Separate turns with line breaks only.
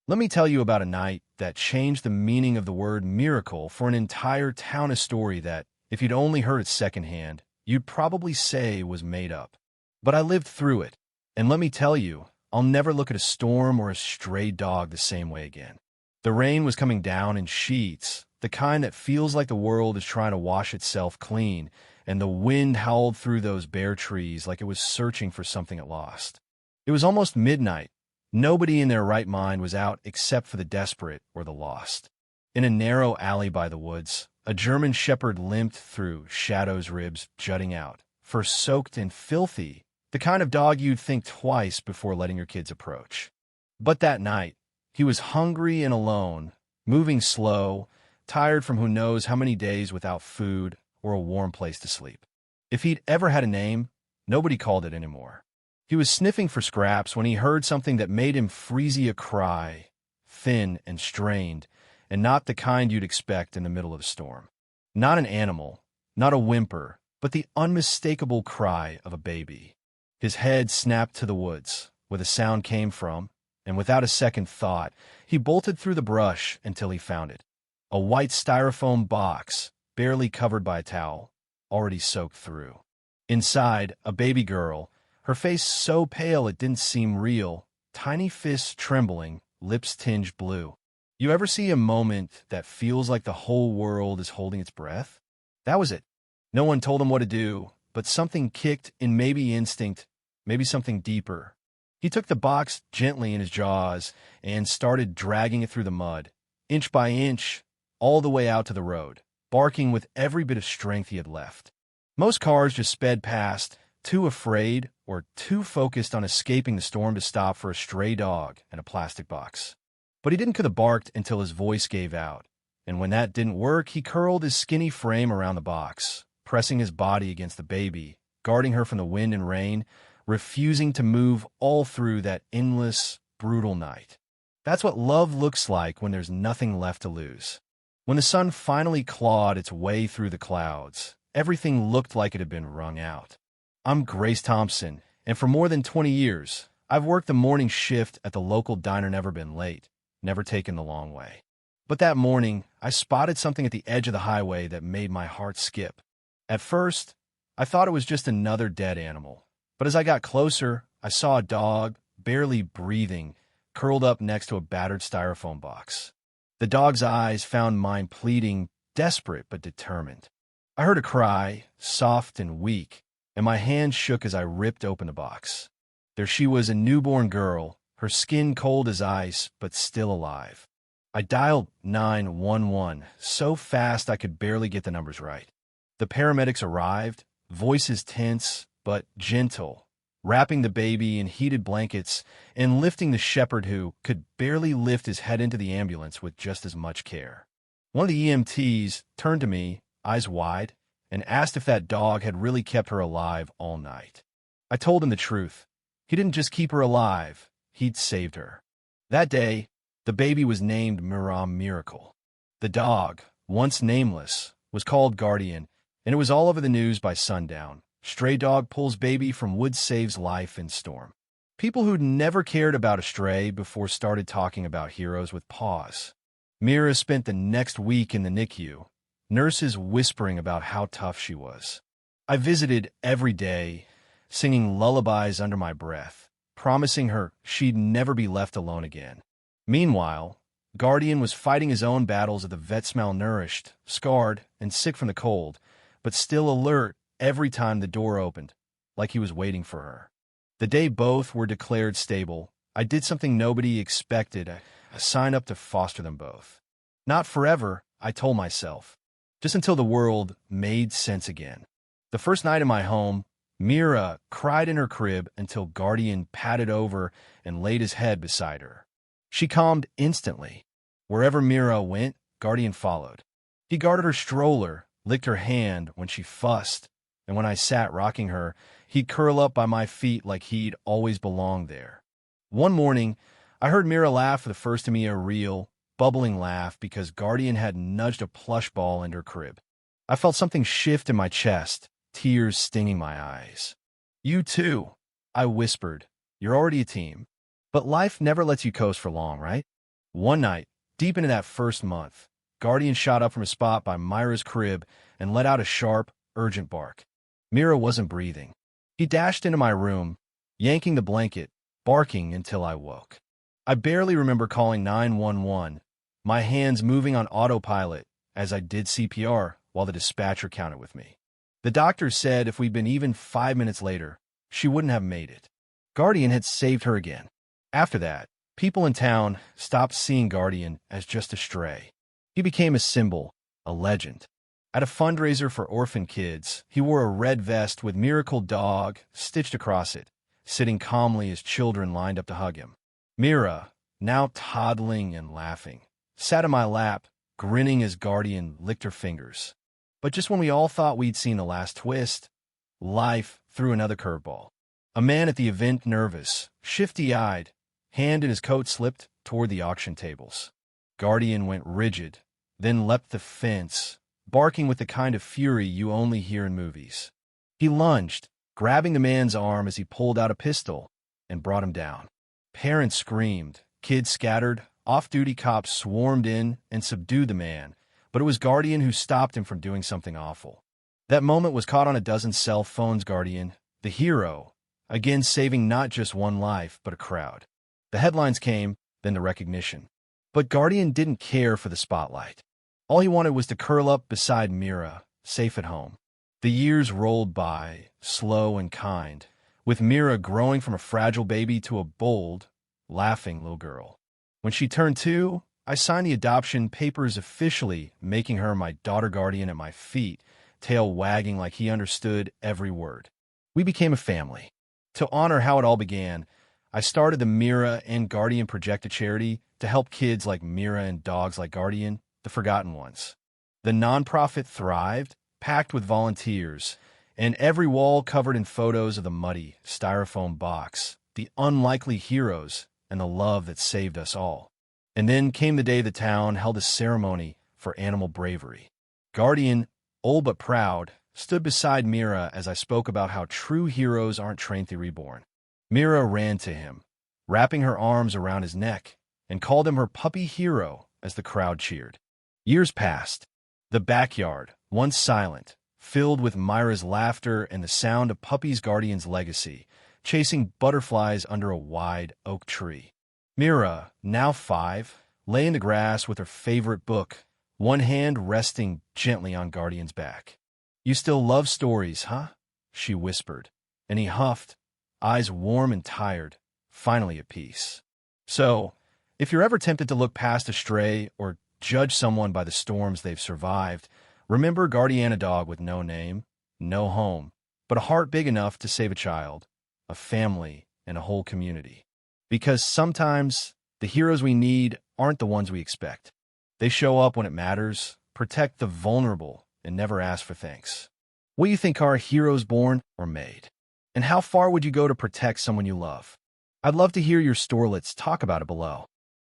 Let me tell you about a night that changed the meaning of the word miracle for an entire town, a story that, if you'd only heard it secondhand, you'd probably say was made up. But I lived through it, and let me tell you, I'll never look at a storm or a stray dog the same way again. The rain was coming down in sheets, the kind that feels like the world is trying to wash itself clean, and the wind howled through those bare trees like it was searching for something it lost. It was almost midnight. Nobody in their right mind was out except for the desperate or the lost. In a narrow alley by the woods, a German shepherd limped through, shadow's ribs jutting out, fur soaked and filthy, the kind of dog you'd think twice before letting your kids approach. But that night, he was hungry and alone, moving slow, tired from who knows how many days without food or a warm place to sleep. If he'd ever had a name, nobody called it anymore. He was sniffing for scraps when he heard something that made him freezy a cry, thin and strained, and not the kind you'd expect in the middle of a storm. Not an animal, not a whimper, but the unmistakable cry of a baby. His head snapped to the woods, where the sound came from, and without a second thought, he bolted through the brush until he found it. A white styrofoam box, barely covered by a towel, already soaked through. Inside, a baby girl, her face so pale it didn't seem real, tiny fists trembling, lips tinged blue. You ever see a moment that feels like the whole world is holding its breath? That was it. No one told him what to do, but something kicked in, maybe instinct, maybe something deeper. He took the box gently in his jaws and started dragging it through the mud, inch by inch, all the way out to the road, barking with every bit of strength he had left. Most cars just sped past, too afraid or too focused on escaping the storm to stop for a stray dog and a plastic box. But he could have barked until his voice gave out, and when that didn't work, he curled his skinny frame around the box, pressing his body against the baby, guarding her from the wind and rain, refusing to move all through that endless, brutal night. That's what love looks like when there's nothing left to lose. When the sun finally clawed its way through the clouds, everything looked like it had been wrung out. I'm Grace Thompson, and for more than 20 years, I've worked the morning shift at the local diner, never been late, never taken the long way. But that morning, I spotted something at the edge of the highway that made my heart skip. At first, I thought it was just another dead animal. But as I got closer, I saw a dog, barely breathing, curled up next to a battered styrofoam box. The dog's eyes found mine, pleading, desperate but determined. I heard a cry, soft and weak, and my hand shook as I ripped open the box. There she was, a newborn girl, her skin cold as ice, but still alive. I dialed 911 so fast I could barely get the numbers right. The paramedics arrived, voices tense but gentle, wrapping the baby in heated blankets and lifting the shepherd who could barely lift his head into the ambulance with just as much care. One of the EMTs turned to me, eyes wide, and asked if that dog had really kept her alive all night. I told him the truth. He didn't just keep her alive, he'd saved her. That day, the baby was named Miracle. The dog, once nameless, was called Guardian, and it was all over the news by sundown. Stray dog pulls baby from woods, saves life in storm. People who'd never cared about a stray before started talking about heroes with paws. Mira spent the next week in the NICU, nurses whispering about how tough she was. I visited every day, singing lullabies under my breath, promising her she'd never be left alone again. Meanwhile, Guardian was fighting his own battles at the vet's, malnourished, scarred, and sick from the cold, but still alert every time the door opened, like he was waiting for her. The day both were declared stable, I did something nobody expected. I signed up to foster them both. Not forever, I told myself, just until the world made sense again. The first night in my home, Mira cried in her crib until Guardian patted over and laid his head beside her. She calmed instantly. Wherever Mira went, Guardian followed. He guarded her stroller, licked her hand when she fussed, and when I sat rocking her, he'd curl up by my feet like he'd always belonged there. One morning, I heard Mira laugh for the first time, a real, bubbling laugh, because Guardian had nudged a plush ball into her crib. I felt something shift in my chest, tears stinging my eyes. "You too," I whispered. "You're already a team. But life never lets you coast for long, right?" One night, deep into that first month, Guardian shot up from a spot by Myra's crib and let out a sharp, urgent bark. Mira wasn't breathing. He dashed into my room, yanking the blanket, barking until I woke. I barely remember calling 911, my hands moving on autopilot as I did CPR while the dispatcher counted with me. The doctor said if we'd been even 5 minutes later, she wouldn't have made it. Guardian had saved her again. After that, people in town stopped seeing Guardian as just a stray. He became a symbol, a legend. At a fundraiser for orphan kids, he wore a red vest with Miracle Dog stitched across it, sitting calmly as children lined up to hug him. Mira, now toddling and laughing, sat in my lap, grinning as Guardian licked her fingers. But just when we all thought we'd seen the last twist, life threw another curveball. A man at the event, nervous, shifty-eyed, hand in his coat, slipped toward the auction tables. Guardian went rigid, then leapt the fence, barking with the kind of fury you only hear in movies. He lunged, grabbing the man's arm as he pulled out a pistol, and brought him down. Parents screamed, kids scattered, off-duty cops swarmed in and subdued the man, but it was Guardian who stopped him from doing something awful. That moment was caught on a dozen cell phones. Guardian, the hero, again saving not just one life, but a crowd. The headlines came, then the recognition. But Guardian didn't care for the spotlight. All he wanted was to curl up beside Mira, safe at home. The years rolled by, slow and kind, with Mira growing from a fragile baby to a bold, laughing little girl. When she turned 2, I signed the adoption papers officially, making her my daughter. Guardian at my feet, tail wagging like he understood every word. We became a family. To honor how it all began, I started the Mira and Guardian Project, a charity to help kids like Mira and dogs like Guardian, the forgotten ones. The nonprofit thrived, packed with volunteers, and every wall covered in photos of the muddy styrofoam box, the unlikely heroes, and the love that saved us all. And then came the day the town held a ceremony for animal bravery. Guardian, old but proud, stood beside Mira as I spoke about how true heroes aren't trained to reborn. Mira ran to him, wrapping her arms around his neck, and called him her puppy hero as the crowd cheered. Years passed. The backyard, once silent, filled with Myra's laughter and the sound of Puppy's Guardian's legacy, chasing butterflies under a wide oak tree. Mira, now 5, lay in the grass with her favorite book, one hand resting gently on Guardian's back. "You still love stories, huh?" she whispered, and he huffed, eyes warm and tired, finally at peace. So, if you're ever tempted to look past a stray or judge someone by the storms they've survived, remember Guardian, a dog with no name, no home, but a heart big enough to save a child, a family, and a whole community. Because sometimes the heroes we need aren't the ones we expect. They show up when it matters, protect the vulnerable, and never ask for thanks. What do you think, are heroes born or made? And how far would you go to protect someone you love? I'd love to hear your story. Let's talk about it below.